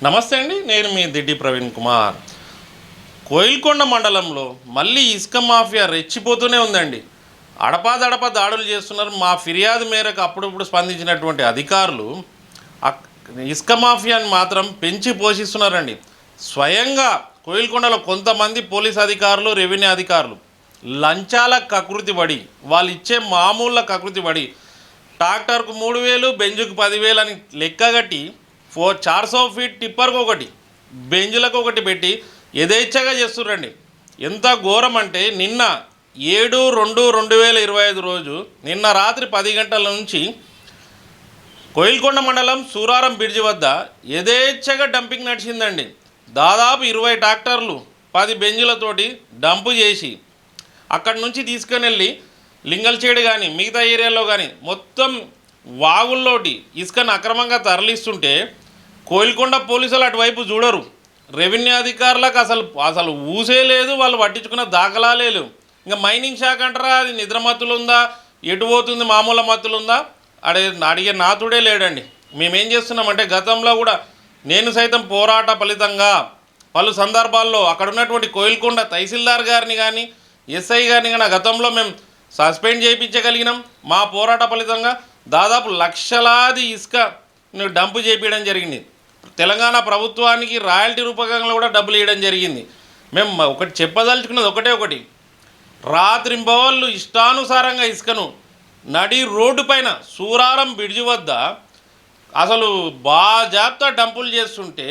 నమస్తే అండి, నేను మీ దిడ్డి ప్రవీణ్ కుమార్. కోయిల్కొండ మండలంలో మళ్ళీ ఇసుక మాఫియా రెచ్చిపోతూనే ఉందండి. అడపాదడపా దాడులు చేస్తున్నారు. మా ఫిర్యాదు మేరకు అప్పుడప్పుడు స్పందించినటువంటి అధికారులు ఇసుక మాఫియాని మాత్రం పెంచి పోషిస్తున్నారండి. స్వయంగా కోయిల్కొండలో కొంతమంది పోలీస్ అధికారులు, రెవెన్యూ అధికారులు లంచాల కకృతి పడి, వాళ్ళు ఇచ్చే మామూళ్ళ కకృతి పడి ట్రాక్టర్కు 3,000, బెంజుకు 10,000 అని లెక్కగట్టి 400 ఫీట్ టిప్పర్కి ఒకటి, బెంజులకు ఒకటి పెట్టి యథేచ్ఛగా చేస్తుర్రండి. ఎంత ఘోరం అంటే నిన్న 7/2/2025 రోజు నిన్న రాత్రి 10 గంటల నుంచి కోయిల్కొండ మండలం సూరారం బ్రిడ్జి వద్ద యథేచ్ఛగా డంపింగ్ నడిచిందండి. దాదాపు 20 ట్రాక్టర్లు 10 బెంజులతోటి డంపు చేసి అక్కడి నుంచి తీసుకొని వెళ్ళి లింగల్చేడు కానీ మిగతా ఏరియాలో కానీ మొత్తం వాగుల్లోటి ఇసుకను అక్రమంగా తరలిస్తుంటే కోయిల్కొండ పోలీసులు అటువైపు చూడరు. రెవెన్యూ అధికారులకు అసలు ఊసే లేదు, వాళ్ళు పట్టించుకున్న దాఖలాలే లేవు. ఇంకా మైనింగ్ శాఖ అంటారా, అది నిద్రమత్తులు ఉందా, ఎటు పోతుంది, మామూలు మత్తులు ఉందా అడిగే నాతుడే లేడండి. మేమేం చేస్తున్నామంటే గతంలో కూడా నేను సైతం పోరాట ఫలితంగా పలు సందర్భాల్లో అక్కడ ఉన్నటువంటి కోయిల్కొండ తహసీల్దార్ గారిని కానీ ఎస్ఐ గారిని కానీ గతంలో మేము సస్పెండ్ చేయించగలిగినాం. మా పోరాట ఫలితంగా దాదాపు లక్షలాది ఇసుక డంపు చేయించడం జరిగింది. తెలంగాణ ప్రభుత్వానికి రాయల్టీ రూపకంగా కూడా డబ్బులు ఇవ్వడం జరిగింది. మేము ఒకటి చెప్పదలుచుకున్నది ఒకటి, రాత్రింబవళ్ళు ఇష్టానుసారంగా ఇసుకను నడి రోడ్డు పైన సూరారం బ్రిడ్జి వద్ద అసలు బాజాబ్తా డంపులు చేస్తుంటే,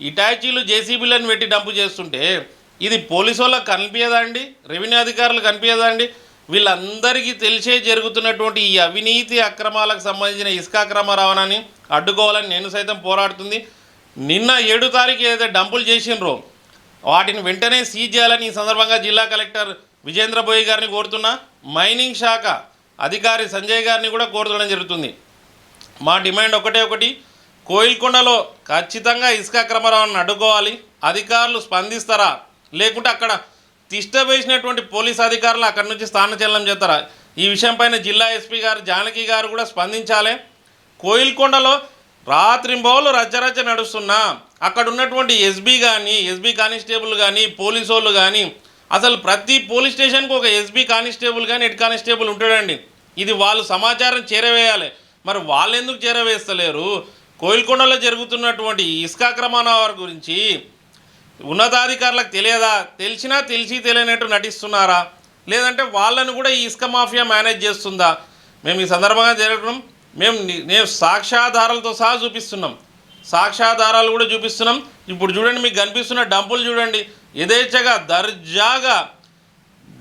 ఇటాచీలు జేసీబీలను పెట్టి డంపు చేస్తుంటే ఇది పోలీసు వాళ్ళకి కనిపించదా అండి? రెవెన్యూ అధికారులు కనిపించదా అండి? వీళ్ళందరికీ తెలిసే జరుగుతున్నటువంటి ఈ అవినీతి అక్రమాలకు సంబంధించిన ఇసుక అక్రమ రవాణాని అడ్డుకోవాలని నేను సైతం పోరాడుతుంది. నిన్న 7 తారీఖు ఏదైతే డంపులు చేసినరో వాటిని వెంటనే సీజ్ చేయాలని ఈ సందర్భంగా జిల్లా కలెక్టర్ విజేంద్ర బోయి గారిని కోరుతున్నా, మైనింగ్ శాఖ అధికారి సంజయ్ గారిని కూడా కోరుతడం జరుగుతుంది. మా డిమాండ్ ఒకటి, కోయిల్కొండలో ఖచ్చితంగా ఇసుక అక్రమ రవాణాను అడ్డుకోవాలి. అధికారులు స్పందిస్తారా, లేకుంటే అక్కడ తిష్ట వేసినటువంటి పోలీస్ అధికారులు అక్కడి నుంచి స్థానచలనం చేస్తారా? ఈ విషయంపైన జిల్లా ఎస్పీ గారు జానకి గారు కూడా స్పందించాలి. కోయిల్కొండలో రాత్రింబవళ్ళు రచ్చరచ్చ నడుస్తున్నా అక్కడ ఉన్నటువంటి ఎస్బీ కానిస్టేబుల్ కానీ పోలీసు వాళ్ళు కానీ అసలు ప్రతి పోలీస్ స్టేషన్కి ఒక ఎస్బీ కానిస్టేబుల్ కానీ హెడ్ కానిస్టేబుల్ ఉంటాడండి. ఇది వాళ్ళు సమాచారం చేరవేయాలి. మరి వాళ్ళు ఎందుకు చేరవేస్తలేరు? కోయిల్కొండలో జరుగుతున్నటువంటి ఇసుక అక్రమాల గురించి ఉన్నతాధికారులకు తెలియదా? తెలిసినా తెలిసి తెలియనట్టు నటిస్తున్నారా? లేదంటే వాళ్ళను కూడా ఈ ఇసుక మాఫియా మేనేజ్ చేస్తుందా? మేము ఈ సందర్భంగా జరగడం నేను సాక్ష్యాధారాలతో సహా చూపిస్తున్నాం, సాక్ష్యాధారాలు కూడా చూపిస్తున్నాం. ఇప్పుడు చూడండి, మీకు కనిపిస్తున్న డంపులు చూడండి, యథేచ్ఛగా దర్జాగా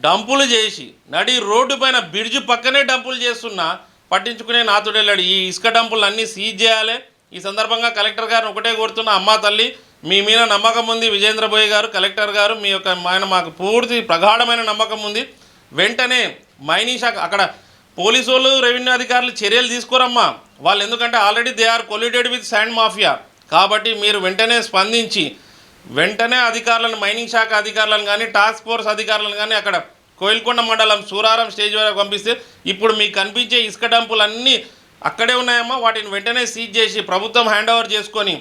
డంపులు చేసి నడి రోడ్డు పైన బ్రిడ్జి పక్కనే డంపులు చేస్తున్నా పట్టించుకునే నాతుడెళ్ళాడు. ఈ ఇసుక డంపులు అన్నీ సీజ్ చేయాలి. ఈ సందర్భంగా కలెక్టర్ గారిని ఒకటే కోరుతున్నా, అమ్మా తల్లి మీ మీద నమ్మకం ఉంది, విజేంద్ర బోయ్ గారు కలెక్టర్ గారు మీ యొక్క ఆయన మాకు పూర్తి ప్రగాఢమైన నమ్మకం ఉంది. వెంటనే మైనింగ్ శాఖ అక్కడ పోలీసు వాళ్ళు రెవెన్యూ అధికారులు చర్యలు తీసుకోరమ్మా. వాళ్ళు ఎందుకంటే already they are colluded with sand mafia. కాబట్టి మీరు వెంటనే స్పందించి వెంటనే అధికారులను, మైనింగ్ శాఖ అధికారులను కానీ టాస్క్ ఫోర్స్ అధికారులను కానీ అక్కడ కోయిల్కొండ మండలం సూరారం స్టేజ్ వరకు పంపిస్తే ఇప్పుడు మీకు కనిపించే ఇసుక డంపులు అన్నీ అక్కడే ఉన్నాయమ్మా. వాటిని వెంటనే సీజ్ చేసి ప్రభుత్వం హ్యాండ్ ఓవర్ చేసుకొని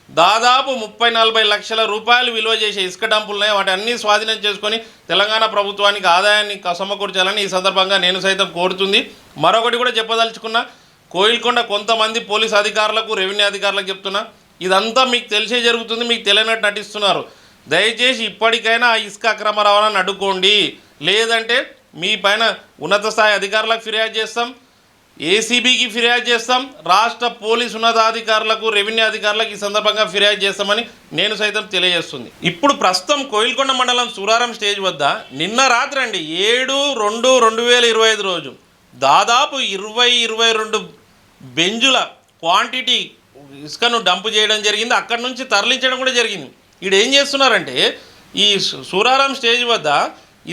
దాదాపు 30-40 లక్షల రూపాయలు విలువ చేసే ఇసుక డంపులు ఉన్నాయి. వాటి అన్నీ స్వాధీనం చేసుకొని తెలంగాణ ప్రభుత్వానికి ఆదాయాన్ని సమకూర్చాలని ఈ సందర్భంగా నేను సైతం కోరుతుంది. మరొకటి కూడా చెప్పదలుచుకున్నా, కోయిల్కొండ కొంతమంది పోలీస్ అధికారులకు, రెవెన్యూ అధికారులకు చెప్తున్నా, ఇదంతా మీకు తెలిసే జరుగుతుంది, మీకు తెలియనట్టు నటిస్తున్నారు. దయచేసి ఇప్పటికైనా ఆ ఇసుక అక్రమ రవాణాను అడ్డుకోండి. లేదంటే మీ పైన ఉన్నత స్థాయి అధికారులకు ఫిర్యాదు చేస్తాం, ఏసీబీకి ఫిర్యాదు చేస్తాం, రాష్ట్ర పోలీసు ఉన్నతాధికారులకు, రెవెన్యూ అధికారులకు ఈ సందర్భంగా ఫిర్యాదు చేస్తామని నేను సైతం తెలియజేస్తుంది. ఇప్పుడు ప్రస్తుతం కోయిల్కొండ మండలం సూరారం స్టేజ్ వద్ద నిన్న రాత్రి అండి 7/2/2025 రోజు దాదాపు 20-22 బెంజుల క్వాంటిటీ ఇసుకను డంపు చేయడం జరిగింది. అక్కడి నుంచి తరలించడం కూడా జరిగింది. ఇక్కడ ఏం చేస్తున్నారంటే ఈ సూరారం స్టేజ్ వద్ద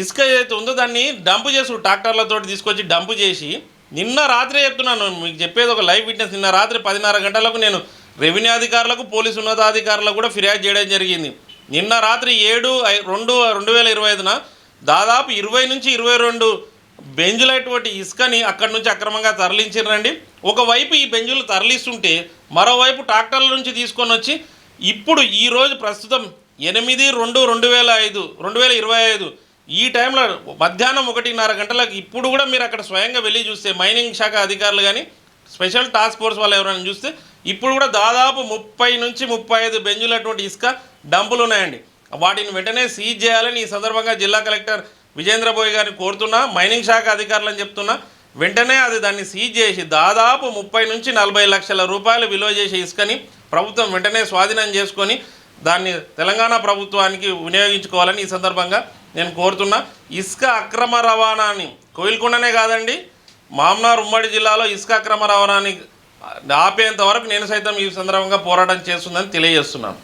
ఇసుక ఏదైతే ఉందో దాన్ని డంపు చేసు ట్రాక్టర్లతో తీసుకొచ్చి డంపు చేసి నిన్న రాత్రే చెప్తున్నాను, మీకు చెప్పేది ఒక లైవ్ విట్నెస్. నిన్న రాత్రి 10:30 గంటలకు నేను రెవెన్యూ అధికారులకు, పోలీసు ఉన్నతాధికారులకు కూడా ఫిర్యాదు చేయడం జరిగింది. నిన్న రాత్రి 7/2/2025 దాదాపు 20 నుంచి 22 బెంజులైనటువంటి ఇసుకని అక్కడి నుంచి అక్రమంగా తరలించారండి. ఒకవైపు ఈ బెంజులు తరలిస్తుంటే మరోవైపు ట్రాక్టర్ల నుంచి తీసుకొని వచ్చి ఇప్పుడు ఈరోజు ప్రస్తుతం 8/2/2025 ఈ టైంలో మధ్యాహ్నం 1:30 గంటలకు ఇప్పుడు కూడా మీరు అక్కడ స్వయంగా వెళ్ళి చూస్తే మైనింగ్ శాఖ అధికారులు కానీ స్పెషల్ టాస్క్ ఫోర్స్ వాళ్ళు ఎవరైనా చూస్తే ఇప్పుడు కూడా దాదాపు 30 నుంచి 35 బెంజులటువంటి ఇసుక డంపులు ఉన్నాయండి. వాటిని వెంటనే సీజ్ చేయాలని ఈ సందర్భంగా జిల్లా కలెక్టర్ విజేంద్రబోయ్ గారిని కోరుతున్నా, మైనింగ్ శాఖ అధికారులని చెప్తున్నా, వెంటనే దాన్ని సీజ్ చేసి దాదాపు 30 నుంచి 40 లక్షల రూపాయలు విలువ చేసే ఇసుకని ప్రభుత్వం వెంటనే స్వాధీనం చేసుకొని దాన్ని తెలంగాణ ప్రభుత్వానికి వినియోగించుకోవాలని ఈ సందర్భంగా నేను కోరుతున్నా. ఇసుక అక్రమ రవాణాని కోయిల్కొండనే కాదండి, మామ్నార్ ఉమ్మడి జిల్లాలో ఇసుక అక్రమ రవాణాని ఆపేంత వరకు నేను సైతం ఈ సందర్భంగా పోరాటం చేస్తుందని తెలియజేస్తున్నాను.